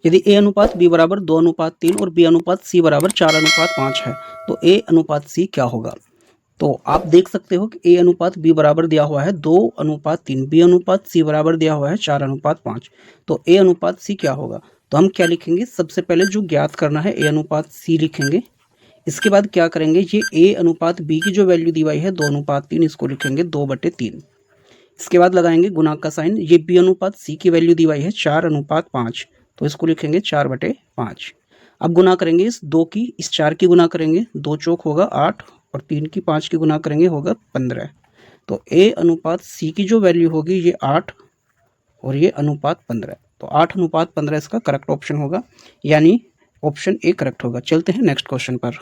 यदि ए अनुपात बी बराबर 2:3 और बी अनुपात सी बराबर 4:5 है तो ए अनुपात सी क्या होगा। तो आप देख सकते हो कि ए अनुपात बी बराबर दिया हुआ है 2:3, बी अनुपात सी बराबर दिया हुआ है 4:5, तो ए अनुपात सी क्या होगा। तो हम क्या लिखेंगे, सबसे पहले जो ज्ञात करना है ए अनुपात सी लिखेंगे। इसके बाद क्या करेंगे, ये ए अनुपात बी की जो वैल्यू दी हुई है 2:3, इसको लिखेंगे 2/3। इसके बाद लगाएंगे गुणा का साइन, ये बी अनुपात सी की वैल्यू दी हुई है 4:5, तो इसको लिखेंगे 4/5। अब गुना करेंगे इस 2 की इस 4 की गुना करेंगे, 2 चौक होगा 8 और 3 की 5 की गुना करेंगे होगा 15। तो ए अनुपात सी की जो वैल्यू होगी ये 8 और ये अनुपात 15, तो 8:15 इसका करेक्ट ऑप्शन होगा, यानी ऑप्शन ए करेक्ट होगा। चलते हैं नेक्स्ट क्वेश्चन पर।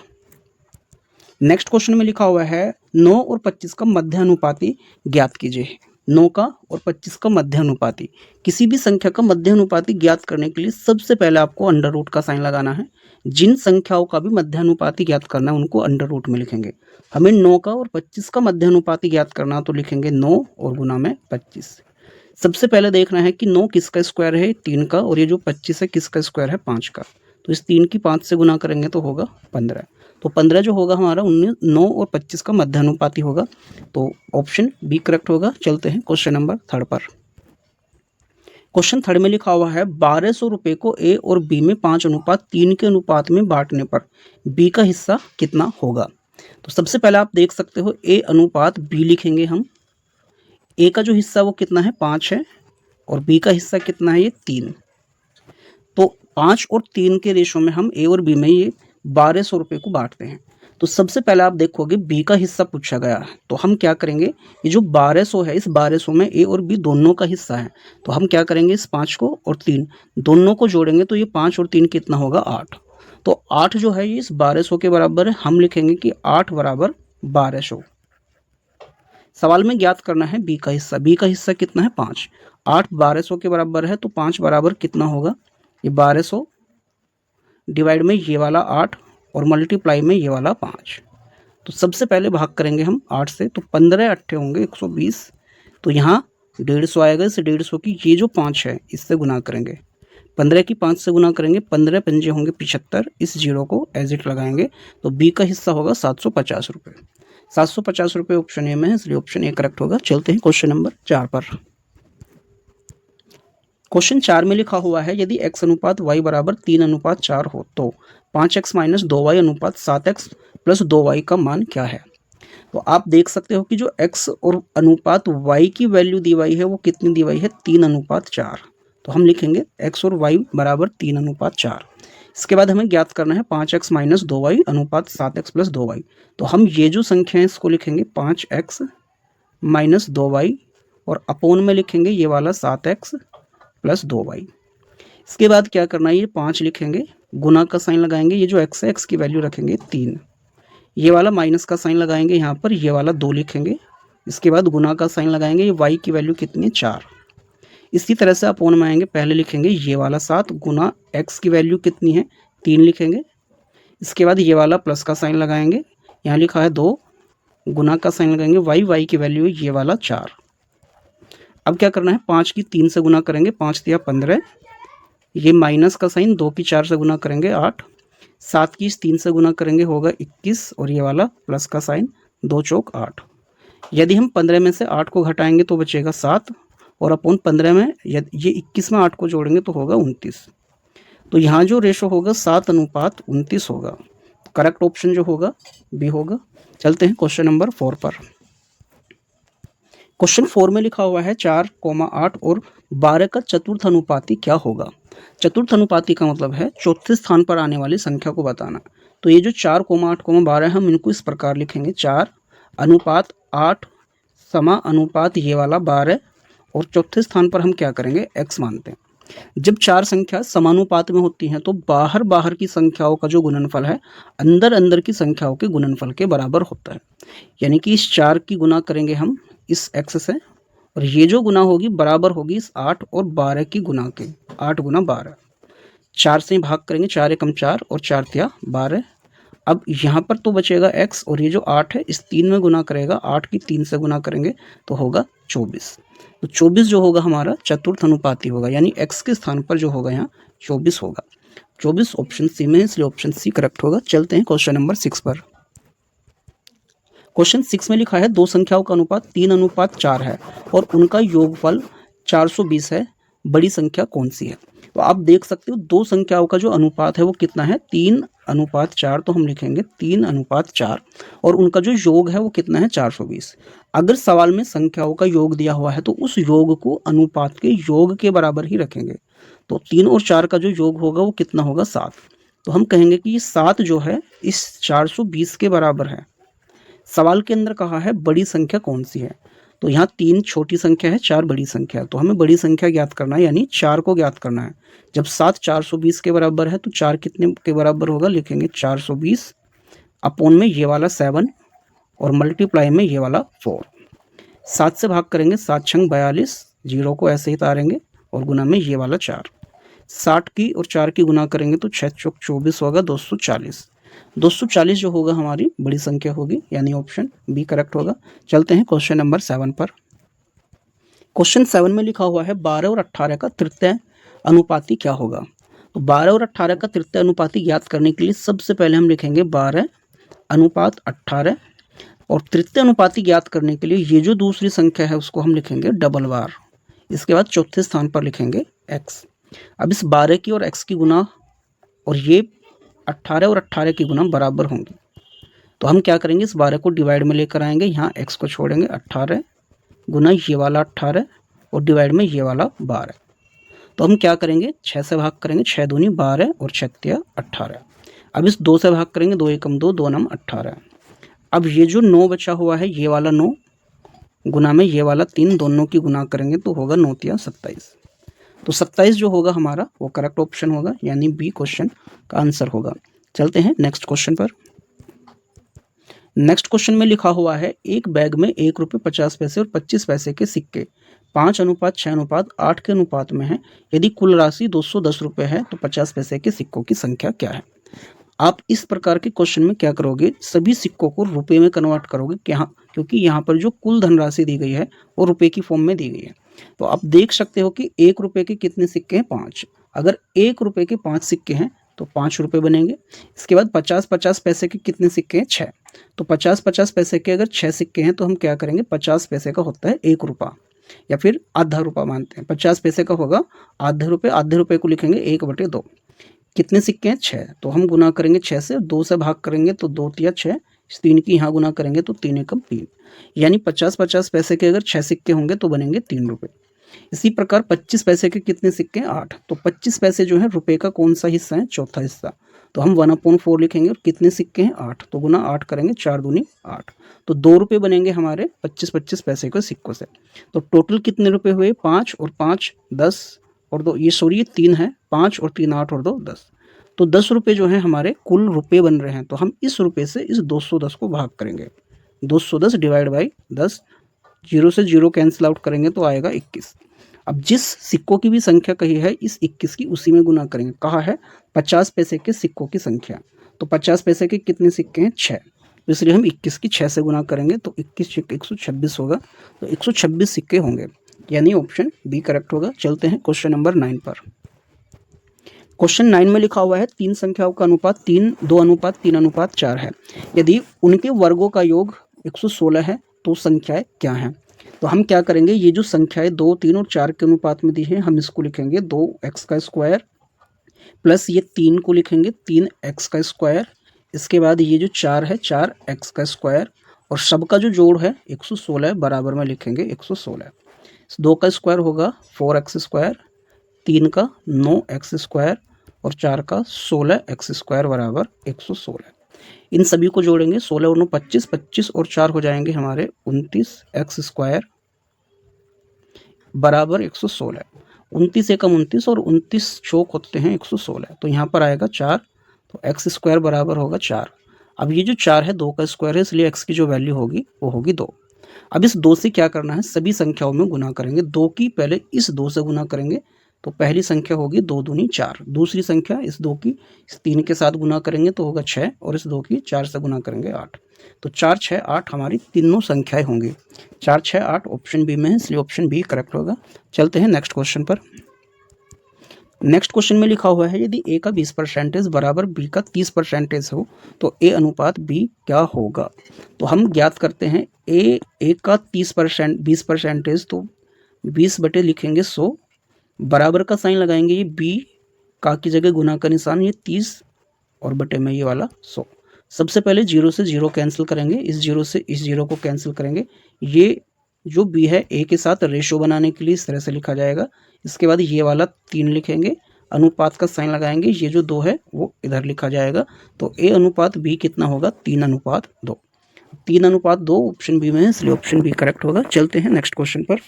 नेक्स्ट क्वेश्चन में लिखा हुआ है 9 और 25 का मध्य अनुपाती ज्ञात कीजिए। 9 का और 25 का मध्य अनुपाती, किसी भी संख्या का मध्य अनुपाती ज्ञात करने के लिए सबसे पहले आपको अंडर रूट का साइन लगाना है। जिन संख्याओं का भी मध्य अनुपाती ज्ञात करना है उनको अंडर रूट में लिखेंगे। हमें 9 का और 25 का मध्य अनुपाती ज्ञात करना, तो लिखेंगे 9 और गुना में 25। सबसे पहले देखना है कि 9 किसका स्क्वायर है, 3 का, और ये जो 25 है किसका स्क्वायर है, 5 का। तो इस 3 की 5 से गुना करेंगे तो होगा 15। तो 15 जो होगा हमारा 9 और 25 का मध्य अनुपाती होगा, तो ऑप्शन बी करेक्ट होगा। चलते हैं क्वेश्चन नंबर 3 पर। क्वेश्चन 3 में लिखा हुआ है 1200 रुपये को ए और बी में 5:3 के अनुपात में बांटने पर बी का हिस्सा कितना होगा। तो सबसे पहले आप देख सकते हो ए अनुपात बी लिखेंगे हम। ए का जो हिस्सा वो कितना है, 5 है, और बी का हिस्सा कितना है, ये 3। तो 5 और 3 के रेशो में हम ए और बी में ये 1200 रुपये को बांटते हैं। तो सबसे पहले आप देखोगे बी का हिस्सा पूछा गया है, तो हम क्या करेंगे, ये जो 1200 है, इस 1200 में ए और बी दोनों का हिस्सा है, तो हम क्या करेंगे, इस 5 को और 3 दोनों को जोड़ेंगे, तो ये 5 और 3 कितना होगा, 8। तो 8 जो है ये इस 1200 के बराबर है, हम लिखेंगे कि 8 बराबर 1200। सवाल में ज्ञात करना है बी का हिस्सा, बी का हिस्सा कितना है, 5। 8 1200 के बराबर है, तो 5 बराबर कितना होगा, ये 1200 डिवाइड में ये वाला 8 और मल्टीप्लाई में ये वाला 5। तो सबसे पहले भाग करेंगे हम 8 से, तो 15 अट्ठे होंगे 120, तो यहाँ 150 आएगा। इस 150 की ये जो 5 है इससे गुना करेंगे, 15 की 5 से गुना करेंगे, 15 पंजे होंगे 75, इस जीरो को एज इट लगाएंगे, तो बी का हिस्सा होगा 750 रुपये। 750 रुपये ऑप्शन ए में है, इसलिए ऑप्शन ए करेक्ट होगा। चलते हैं क्वेश्चन नंबर 4 पर। क्वेश्चन 4 में लिखा हुआ है यदि x अनुपात y बराबर 3:4 हो तो 5x माइनस 2y अनुपात 7x प्लस 2y का मान क्या है। तो आप देख सकते हो कि जो x और अनुपात y की वैल्यू दी हुई है वो कितनी दी हुई है, 3:4। तो हम लिखेंगे x और y बराबर 3:4। इसके बाद हमें ज्ञात करना है 5x माइनस 2y अनुपात 7x प्लस 2y। तो हम ये जो संख्या है इसको लिखेंगे 5x माइनस 2y और अपोन में लिखेंगे ये वाला 7x प्लस 2y। इसके बाद क्या करना है, ये 5 लिखेंगे, गुना का साइन लगाएंगे, ये जो x है x की वैल्यू रखेंगे 3, ये वाला माइनस का साइन लगाएंगे यहाँ पर, ये वाला 2 लिखेंगे। इसके बाद गुना का साइन लगाएंगे, ये y की वैल्यू कितनी है, 4। इसी तरह से अपोन में आएंगे, पहले लिखेंगे ये वाला 7 गुना x की वैल्यू कितनी है, 3 लिखेंगे। इसके बाद ये वाला प्लस का साइन लगाएंगे, यहाँ लिखा है 2, गुना का साइन लगाएंगे, y की वैल्यू है ये वाला 4। अब क्या करना है, 5 की 3 से गुना करेंगे, 5 दिया 15, ये माइनस का साइन, 2 की 4 से गुना करेंगे 8, 7 की 3 से गुना करेंगे होगा 21, और ये वाला प्लस का साइन, 2 चौक 8। यदि हम 15 में से 8 को घटाएंगे तो बचेगा 7, और अपोन 15 में ये 21 में 8 को जोड़ेंगे तो होगा 29। तो यहाँ जो रेशो होगा 7:29 होगा। करेक्ट ऑप्शन जो होगा बी होगा। चलते हैं क्वेश्चन नंबर 4 पर। क्वेश्चन 4 में लिखा हुआ है 4,8 और 12 का चतुर्थ अनुपाती क्या होगा। चतुर्थ अनुपाती का मतलब है चौथे स्थान पर आने वाली संख्या को बताना। तो ये जो 4,8,12 हम इनको इस प्रकार लिखेंगे, 4:8 समा अनुपात ये वाला 12, और चौथे स्थान पर हम क्या करेंगे, x मानते हैं। जब 4 संख्या समानुपात में होती हैं तो बाहर बाहर की संख्याओं का जो गुणनफल है अंदर अंदर की संख्याओं के गुणनफल के बराबर होता है। यानी कि इस 4 की गुना करेंगे हम इस x से, और ये जो गुना होगी बराबर होगी इस 8 और 12 की गुना के, 8 गुना 12। 4 से भाग करेंगे, 4 एकम 4 और 4 तिया 12। अब यहाँ पर तो बचेगा x, और ये जो 8 है इस 3 में गुना करेगा, 8 की 3 से गुना करेंगे तो होगा 24। तो 24 जो होगा हमारा चतुर्थ अनुपाती होगा, यानी x के स्थान पर जो होगा यहाँ 24 होगा। 24 ऑप्शन सी में है, इसलिए ऑप्शन सी करेक्ट होगा। चलते हैं क्वेश्चन नंबर 6 पर। क्वेश्चन 6 में लिखा है दो संख्याओं का अनुपात 3:4 है और उनका योगफल 420 है, बड़ी संख्या कौन सी है? तो आप देख सकते हो दो संख्याओं का जो अनुपात है वो कितना है, 3:4। तो हम लिखेंगे 3:4 और उनका जो योग है वो कितना है, 420। अगर सवाल में संख्याओं का योग दिया हुआ है तो उस योग को अनुपात के योग के बराबर ही रखेंगे। तो 3 और 4 का जो योग होगा वो कितना होगा, 7। तो हम कहेंगे कि ये 7 जो है इस 420 के बराबर है। सवाल के अंदर कहा है बड़ी संख्या कौन सी है, तो यहाँ 3 छोटी संख्या है, 4 बड़ी संख्या है। तो हमें बड़ी संख्या ज्ञात करना है, यानी 4 को ज्ञात करना है। जब 7 420 के बराबर है तो 4 कितने के बराबर होगा, लिखेंगे 420 अपॉन में ये वाला 7 और मल्टीप्लाई में ये वाला 4। 7 से भाग करेंगे, 7 छंग 42, 0 को ऐसे ही तारेंगे और गुना में ये वाला 4। 60 की और 4 की गुना करेंगे तो 6 चौक 24 होगा, 240। 240 जो होगा हमारी बड़ी संख्या होगी, यानी ऑप्शन बी करेक्ट होगा। चलते हैं क्वेश्चन नंबर 7 पर। क्वेश्चन 7 में लिखा हुआ है 12 और 18 का तृतीय अनुपाती क्या होगा? तो 12 और 18 का तृतीय अनुपाती ज्ञात करने के लिए सबसे पहले हम लिखेंगे 12:18 और तृतीय अनुपाती ज्ञात करने के लिए ये जो दूसरी संख्या है उसको हम लिखेंगे डबल बार। इसके बाद चौथे स्थान पर लिखेंगे x। अब इस 12 की और x की गुना और ये 18 और 18 की गुना बराबर होंगी। तो हम क्या करेंगे, इस 12 को डिवाइड में लेकर आएंगे, यहाँ x को छोड़ेंगे, 18 गुना ये वाला 18 और डिवाइड में ये वाला 12। तो हम क्या करेंगे, 6 से भाग करेंगे, 6 दूनी 12 और 6 तिया 18। अब इस 2 से भाग करेंगे, 2 एकम 2, 2 नम 18। अब ये जो 9 बचा हुआ है, ये वाला 9 गुना में ये वाला 3, दोनों की गुना करेंगे तो होगा 9 तिया 27। तो 27 जो होगा हमारा वो करेक्ट ऑप्शन होगा, यानी बी क्वेश्चन का आंसर होगा। चलते हैं नेक्स्ट क्वेश्चन पर। नेक्स्ट क्वेश्चन में लिखा हुआ है एक बैग में 1 रुपये 50 पैसे और 25 पैसे के सिक्के 5:6:8 के अनुपात में है। यदि कुल राशि 210 रुपये है तो 50 पैसे के सिक्कों की संख्या क्या है? आप इस प्रकार के क्वेश्चन में क्या करोगे, सभी सिक्कों को रुपए में कन्वर्ट करोगे, क्योंकि यहाँ पर जो कुल धनराशि दी गई है वो रुपए की फॉर्म में दी गई है। तो आप देख सकते हो कि 1 रुपये के कितने सिक्के हैं, 5। अगर 1 रुपये के 5 सिक्के हैं तो 5 रुपये बनेंगे। इसके बाद 50-50 पैसे के कितने सिक्के हैं, 6। तो 50-50 पैसे के अगर 6 सिक्के हैं तो हम क्या करेंगे, 50 पैसे का होता है 1 रुपया या फिर आधा रुपया मानते हैं। 50 पैसे का होगा आधे रुपये को लिखेंगे 1/2। कितने सिक्के हैं, 6। तो हम गुना करेंगे 6 से, 2 से भाग करेंगे तो 2 तिया 6, 3 की यहाँ गुना करेंगे तो 3 एकम 3, यानी 50-50 पैसे के अगर 6 सिक्के होंगे तो बनेंगे 3 रुपये। इसी प्रकार 25 पैसे के कितने सिक्के हैं, 8। तो 25 पैसे जो है रुपए का कौन सा हिस्सा है, चौथा हिस्सा। तो हम 1/4 लिखेंगे और कितने सिक्के हैं, 8। तो गुना 8 करेंगे, 4 दूनी 8। तो 2 रुपये बनेंगे हमारे 25-25 पैसे के सिक्कों से। तो टोटल कितने रुपए हुए, 5 और 5 10 और 2, ये 3 है, 5 और 3 8 और 2 10। तो 10 रुपये जो है हमारे कुल रुपए बन रहे हैं। तो हम इस रुपये से इस 210 को भाग करेंगे, 210 डिवाइड बाई 10, 0 से 0 कैंसिल आउट करेंगे तो आएगा 21। अब जिस सिक्कों की भी संख्या कही है इस 21 की उसी में गुना करेंगे। कहा है 50 पैसे के सिक्कों की संख्या, तो 50 पैसे के कितने सिक्के हैं, 6। तो इसलिए हम 21 की 6 से गुना करेंगे तो 21 126 होगा। तो 126 सिक्के होंगे, यानी ऑप्शन बी करेक्ट होगा। चलते हैं क्वेश्चन नंबर 9 पर। क्वेश्चन 9 में लिखा हुआ है 3 संख्याओं का अनुपात 2:3:4 है। यदि उनके वर्गों का योग 116 है तो संख्याएं क्या हैं? तो हम क्या करेंगे, ये जो संख्याएं 2, 3 और 4 के अनुपात में दी है हम इसको लिखेंगे 2x का स्क्वायर प्लस ये 3 को लिखेंगे 3x का स्क्वायर। इसके बाद ये जो 4 है 4x का स्क्वायर और सबका जो जोड़ है 116 बराबर में लिखेंगे 116। 2 का स्क्वायर होगा 4x स्क्वायर, 3 का 9x स्क्वायर और 4 का 16x स्क्वायर बराबर 116। इन सभी को जोड़ेंगे, 16 और 9 25, 25 और 4 हो जाएंगे हमारे 29x स्क्वायर बराबर 116। 29 एकम 29 और 29 चौक होते हैं 116। तो यहाँ पर आएगा 4, तो x स्क्वायर बराबर होगा 4। अब ये जो 4 है 2 का स्क्वायर है, इसलिए x की जो वैल्यू होगी वो होगी 2। अब इस 2 से क्या करना है, सभी संख्याओं में गुना करेंगे। 2 की पहले इस 2 से गुना करेंगे तो पहली संख्या होगी 2 दूनी 4, दूसरी संख्या इस 2 की इस 3 के साथ गुना करेंगे तो होगा 6 और इस 2 की 4 से गुना करेंगे 8। तो 4 6 8 हमारी तीनों संख्याएं होंगी। 4 6 8 ऑप्शन बी में है, इसलिए ऑप्शन बी करेक्ट होगा। चलते हैं नेक्स्ट क्वेश्चन पर। नेक्स्ट क्वेश्चन में लिखा हुआ है यदि ए का 20% बराबर बी का 30% हो तो ए अनुपात बी क्या होगा। तो हम ज्ञात करते हैं ए का 30% 20%, तो 20 बटे लिखेंगे 100, बराबर का साइन लगाएंगे, ये बी का की जगह गुना का निशान, ये 30 और बटे में ये वाला 100। सबसे पहले 0 से 0 कैंसिल करेंगे, इस 0 से इस 0 को कैंसिल करेंगे। ये जो बी है ए के साथ रेशो बनाने के लिए इस तरह से लिखा जाएगा। इसके बाद ये वाला 3 लिखेंगे, अनुपात का साइन लगाएंगे, ये जो 2 है वो इधर लिखा जाएगा। तो ए अनुपात बी कितना होगा, 3:2। 3:2 ऑप्शन बी में है, इसलिए ऑप्शन बी करेक्ट होगा। चलते हैं नेक्स्ट क्वेश्चन पर।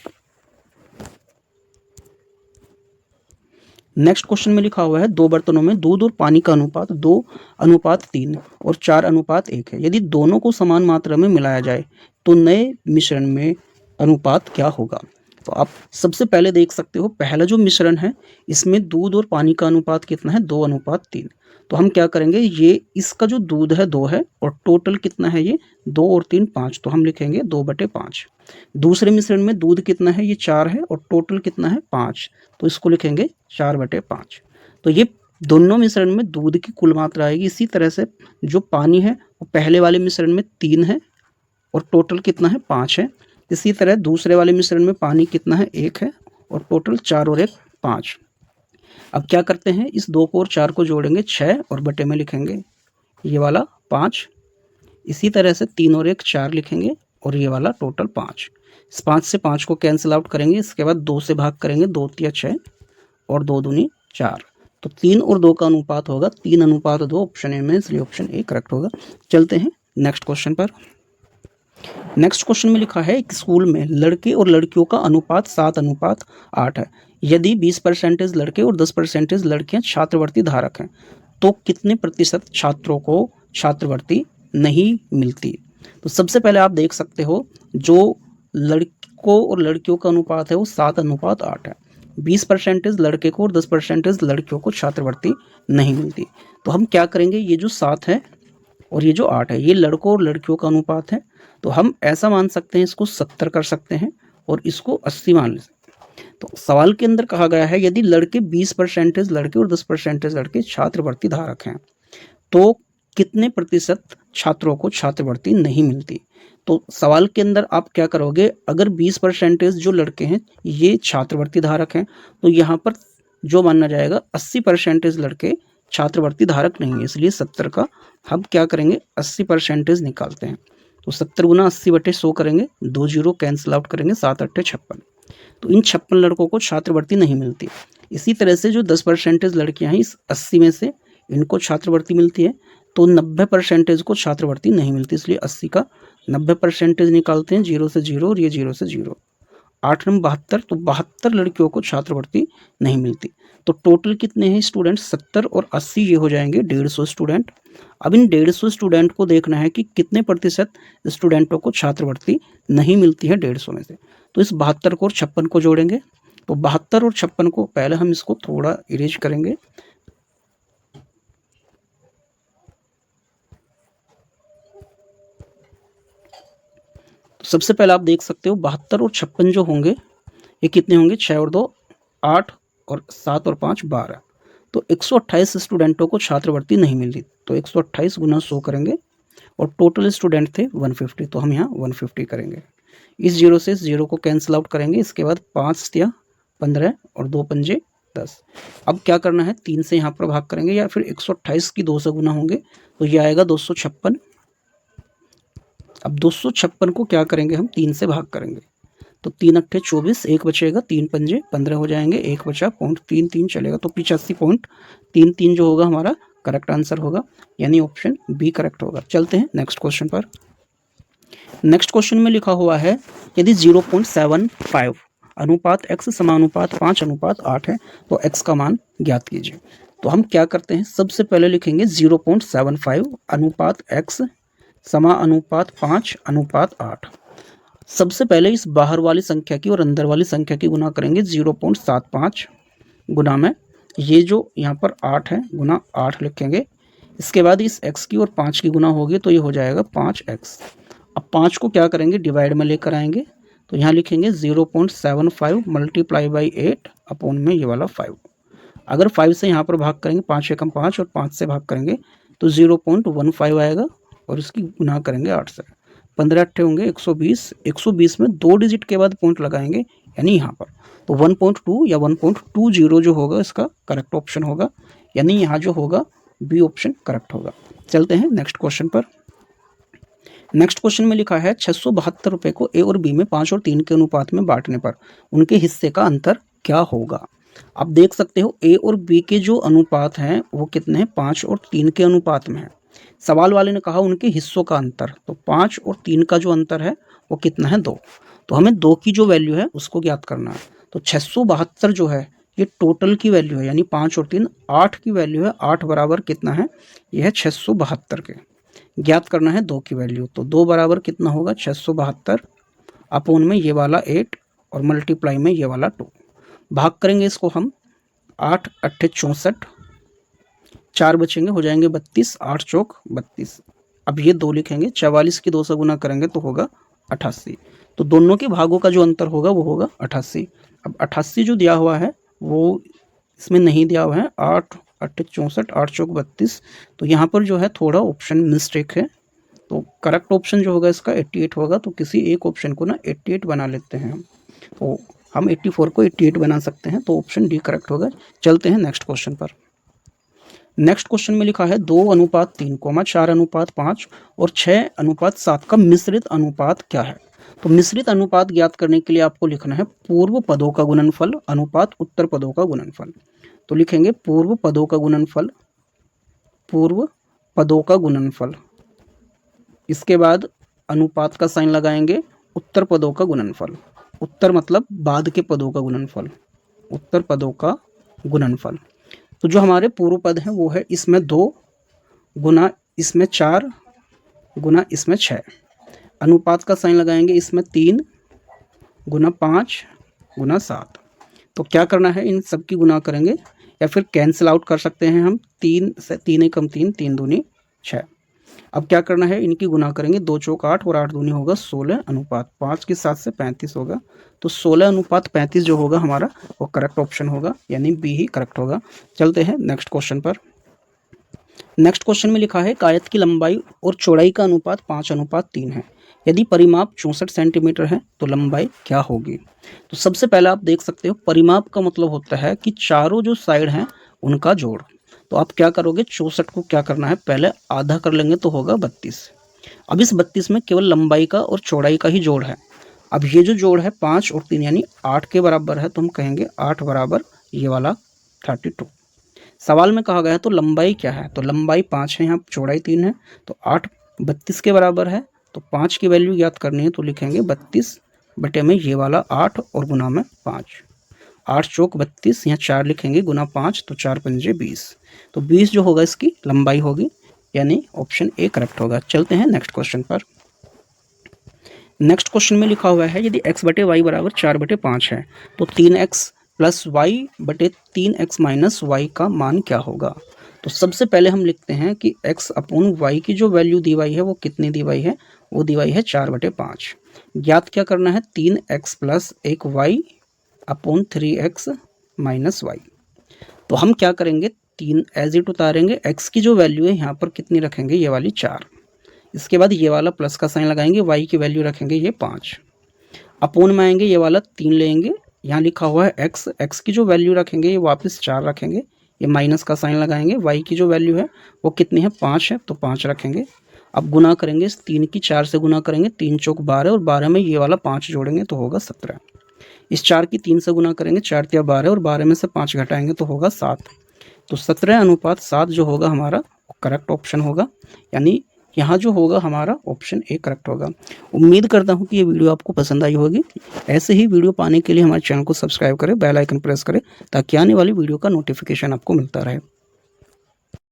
नेक्स्ट क्वेश्चन में लिखा हुआ है 2 बर्तनों में दूध और पानी का अनुपात 2:3 और 4:1 है। यदि दोनों को समान मात्रा में मिलाया जाए तो नए मिश्रण में अनुपात क्या होगा। तो आप सबसे पहले देख सकते हो पहला जो मिश्रण है इसमें दूध और पानी का अनुपात कितना है, 2:3। तो हम क्या करेंगे, ये इसका जो दूध है 2 है और टोटल कितना है, ये 2 और 3 5, तो हम लिखेंगे 2/5। दूसरे मिश्रण में दूध कितना है, ये 4 है और टोटल कितना है 5, तो इसको लिखेंगे 4/5। तो ये दोनों मिश्रण में दूध की कुल मात्रा आएगी। इसी तरह से जो पानी है वो पहले वाले मिश्रण में 3 है और टोटल कितना है 5 है। इसी तरह दूसरे वाले मिश्रण में पानी कितना है 1 है और टोटल 4 और 1 5। अब क्या करते हैं, इस 2 को और 4 को जोड़ेंगे 6 और बटे में लिखेंगे ये वाला 5। इसी तरह से 3 और 1 4 लिखेंगे और ये वाला टोटल 5। इस 5 से 5 को कैंसिल आउट करेंगे, इसके बाद 2 से भाग करेंगे, 2 तिया 6 और 2 दूनी 4। तो 3 और 2 का अनुपात होगा 3:2, ऑप्शन ए में, इसलिए ऑप्शन ए करेक्ट होगा। चलते हैं नेक्स्ट क्वेश्चन पर। नेक्स्ट क्वेश्चन में लिखा है एक स्कूल में लड़के और लड़कियों का अनुपात 7:8 है। यदि 20% लड़के और 10% लड़कियां छात्रवृत्ति धारक हैं तो कितने प्रतिशत छात्रों को छात्रवृत्ति नहीं मिलती। तो सबसे पहले आप देख सकते हो जो लड़कों और लड़कियों का अनुपात है वो 7:8 है। 20% लड़के को और 10% लड़कियों को छात्रवृत्ति नहीं मिलती। तो हम क्या करेंगे, ये जो 7 है और ये जो 8 है ये लड़कों और लड़कियों का अनुपात है, तो हम ऐसा मान सकते हैं, इसको 70 कर सकते हैं और इसको 80 मान सकते हैं। तो सवाल के अंदर कहा गया है यदि लड़के 20% लड़के और 10% लड़के छात्रवृत्ति धारक हैं तो कितने प्रतिशत छात्रों को छात्रवृत्ति नहीं मिलती। तो सवाल के अंदर आप क्या करोगे, अगर 20% जो लड़के हैं ये छात्रवृत्ति धारक हैं तो यहाँ पर जो मानना जाएगा 80% लड़के छात्रवृत्ति धारक नहीं है, इसलिए 70 का हम क्या करेंगे 80% निकालते हैं। तो 70 गुना 80/100 करेंगे, 2 0 कैंसिल आउट करेंगे, 7 8 56। तो इन 56 लड़कों को छात्रवृत्ति नहीं मिलती। इसी तरह से जो 10% लड़कियां हैं इस 80 में से इनको छात्रवृत्ति मिलती है, तो 90% को छात्रवृत्ति नहीं मिलती, इसलिए 80 का 90% निकालते हैं, 0 से 0 और ये 0 से 0। 8 नंबर 72, तो 72 लड़कियों को छात्रवृत्ति नहीं मिलती। तो टोटल कितने हैं स्टूडेंट, 70 और 80, ये हो जाएंगे 150 स्टूडेंट। अब इन 150 स्टूडेंट को देखना है कि कितने प्रतिशत स्टूडेंटों को छात्रवृत्ति नहीं मिलती है 150 में से। तो इस 72 को और 56 को जोड़ेंगे, तो 72 और 56 को पहले हम इसको थोड़ा इरेज करेंगे। तो सबसे पहले आप देख सकते हो 72 और 56 जो होंगे ये कितने होंगे, 6 और 2 8 और 7 और 5 12। तो 128 स्टूडेंटों को छात्रवृत्ति नहीं मिली, तो 128 गुना 100 करेंगे और टोटल स्टूडेंट थे 150, तो हम यहाँ 150 करेंगे। इस 0 से इस 0 को कैंसिल आउट करेंगे, इसके बाद 5 तिया 15 और 2 पंजे 10। अब क्या करना है, 3 से यहाँ पर भाग करेंगे या फिर 128 की 2 से गुना होंगे, तो ये आएगा 256। अब 256 को क्या करेंगे, हम 3 से भाग करेंगे, तो 3 अट्ठे 24, 1 बचेगा, 3 पंजे 15 हो जाएंगे, 1 बचा, 0.33 चलेगा, तो 85.33 जो होगा हमारा करेक्ट आंसर होगा, यानी ऑप्शन बी करेक्ट होगा। चलते हैं नेक्स्ट क्वेश्चन पर। नेक्स्ट क्वेश्चन में लिखा हुआ है यदि 0.75 अनुपात x समानुपात 5:8 है तो x का मान ज्ञात कीजिए। तो हम क्या करते हैं, सबसे पहले लिखेंगे 0.75 अनुपात x समानुपात 5:8। सबसे पहले इस बाहर वाली संख्या की और अंदर वाली संख्या की गुना करेंगे, 0.75 गुना में ये जो यहाँ पर 8 है गुना 8 लिखेंगे। इसके बाद इस x की और 5 की गुना होगी तो ये हो जाएगा 5x। अब 5 को क्या करेंगे, डिवाइड में लेकर आएंगे, तो यहाँ लिखेंगे 0.75 मल्टीप्लाई बाई 8 अपॉन में ये वाला 5। अगर 5 से यहाँ पर भाग करेंगे, 5 एकम 5 और 5 से भाग करेंगे तो 0.15 आएगा और इसकी गुना करेंगे 8 से। 15 अट्ठे होंगे 120, 120 में 2 डिजिट के बाद पॉइंट लगाएंगे यानी यहाँ पर, तो 1.2 या 1.20 जो होगा इसका करेक्ट ऑप्शन होगा, यानी यहाँ जो होगा बी ऑप्शन करेक्ट होगा। चलते हैं नेक्स्ट क्वेश्चन पर। नेक्स्ट क्वेश्चन में लिखा है 672 रुपये को ए और बी में 5 और 3 के अनुपात में बांटने पर उनके हिस्से का अंतर क्या होगा। आप देख सकते हो ए और बी के जो अनुपात हैं वो कितने हैं, 5 और 3 के अनुपात में है। सवाल वाले ने कहा उनके हिस्सों का अंतर, तो 5 और 3 का जो अंतर है वो कितना है, 2। तो हमें 2 की जो वैल्यू है उसको ज्ञात करना है। तो 672 जो है ये टोटल की वैल्यू है, यानी 5 और 3 8 की वैल्यू है। 8 बराबर कितना है, यह है 672 के। ज्ञात करना है 2 की वैल्यू, तो 2 बराबर कितना होगा 672 अपोन में ये वाला 8 और मल्टीप्लाई में ये वाला 2। भाग करेंगे इसको हम, 8 अट्ठे 64, 4 बचेंगे हो जाएंगे 32, 8 चौक 32। अब ये 2 लिखेंगे, 44 की 2 से गुना करेंगे तो होगा 88। तो दोनों के भागों का जो अंतर होगा वो होगा 88। अब 88 जो दिया हुआ है वो इसमें नहीं दिया हुआ है, 8 अट्ठे 64, 8 चौक 32। तो यहाँ पर जो है थोड़ा ऑप्शन मिस्टेक है, तो करेक्ट ऑप्शन जो होगा इसका 88 होगा। तो किसी एक ऑप्शन को ना 88 बना लेते हैं हम, तो हम 84 को 88 बना सकते हैं, तो ऑप्शन डी करेक्ट होगा। चलते हैं नेक्स्ट क्वेश्चन पर। नेक्स्ट क्वेश्चन में लिखा है 2:3, 4:5 और 6:7 का मिश्रित अनुपात क्या है। तो मिश्रित अनुपात ज्ञात करने के लिए आपको लिखना है पूर्व पदों का गुणनफल अनुपात उत्तर पदों का गुणनफल। तो लिखेंगे पूर्व पदों का गुणनफल, पूर्व पदों का गुणनफल, इसके बाद अनुपात का साइन लगाएंगे, उत्तर पदों का गुणनफल। उत्तर मतलब बाद के पदों का गुणनफल, उत्तर पदों का गुणनफल। तो जो हमारे पूर्व पद हैं वो है इसमें 2 गुना इसमें 4 गुना इसमें 6। अनुपात का साइन लगाएंगे, इसमें 3 गुना 5 गुना 7। तो क्या करना है, इन सब की गुना करेंगे या फिर कैंसिल आउट कर सकते हैं हम, 3 से 3 एकम 3, 3 दूनी 6। अब क्या करना है, इनकी गुना करेंगे, 2 चौक 8 और 8 दूनी होगा 16 अनुपात 5 के 7 से 35 होगा। तो 16 अनुपात 35 जो होगा हमारा वो करेक्ट ऑप्शन होगा, यानी बी ही करेक्ट होगा। चलते हैं नेक्स्ट क्वेश्चन पर। नेक्स्ट क्वेश्चन में लिखा है आयत की लंबाई और चौड़ाई का अनुपात 5:3 है। यदि परिमाप 64 सेंटीमीटर है तो लंबाई क्या होगी। तो सबसे पहले आप देख सकते हो परिमाप का मतलब होता है कि चारों जो साइड हैं उनका जोड़। तो आप क्या करोगे, 64 को क्या करना है, पहले आधा कर लेंगे तो होगा 32। अब इस 32 में केवल लंबाई का और चौड़ाई का ही जोड़ है। अब ये जो जोड़ है 5 और 3 यानी 8 के बराबर है, तो हम कहेंगे 8 बराबर ये वाला 32। सवाल में कहा गया है तो लंबाई क्या है, तो लंबाई 5 है, यहाँ चौड़ाई 3 है, तो 8 32 के बराबर है। तो 5 की वैल्यू याद करनी है, तो लिखेंगे 32 बटे में ये वाला 8 और गुना में 5। 8 चौक 32, यहाँ 4 लिखेंगे गुना 5, तो 4 पंजे 20। तो 20 जो होगा इसकी लंबाई होगी, यानी ऑप्शन ए करेक्ट होगा। चलते हैं नेक्स्ट क्वेश्चन पर। नेक्स्ट क्वेश्चन में लिखा हुआ है यदि x बटे वाई बराबर 4/5 है तो 3x प्लस वाई बटे 3x माइनस वाई का मान क्या होगा। तो सबसे पहले हम लिखते हैं कि x अपोन वाई की जो वैल्यू दी हुई है वो कितनी दी हुई है, वो दी हुई है 4/5। ज्ञात क्या करना है, 3x plus 1y upon 3x minus Y. तो हम क्या करेंगे, 3 एज इट उतारेंगे, x की जो वैल्यू है यहाँ पर कितनी रखेंगे, ये वाली 4। इसके बाद ये वाला प्लस का साइन लगाएंगे, y की वैल्यू रखेंगे ये 5। अपोन में आएंगे, ये वाला 3 लेंगे, यहाँ लिखा हुआ है x की जो वैल्यू रखेंगे ये वापस 4 रखेंगे, ये माइनस का साइन लगाएंगे, y की जो वैल्यू है वो कितनी है 5 है, तो 5 रखेंगे। अब गुना करेंगे, इस 3 की 4 से गुना करेंगे, 3 चौक 12 और 12 में ये वाला 5 जोड़ेंगे तो होगा 17। इस 4 की 3 से गुना करेंगे, 4 तिया 12 और 12 में से 5 घटाएंगे तो होगा 7। तो 17:7 जो होगा हमारा करेक्ट ऑप्शन होगा, यानी यहाँ जो होगा हमारा ऑप्शन ए करेक्ट होगा। उम्मीद करता हूँ कि ये वीडियो आपको पसंद आई होगी। ऐसे ही वीडियो पाने के लिए हमारे चैनल को सब्सक्राइब करें, बेल आइकन प्रेस करें ताकि आने वाली वीडियो का नोटिफिकेशन आपको मिलता रहे।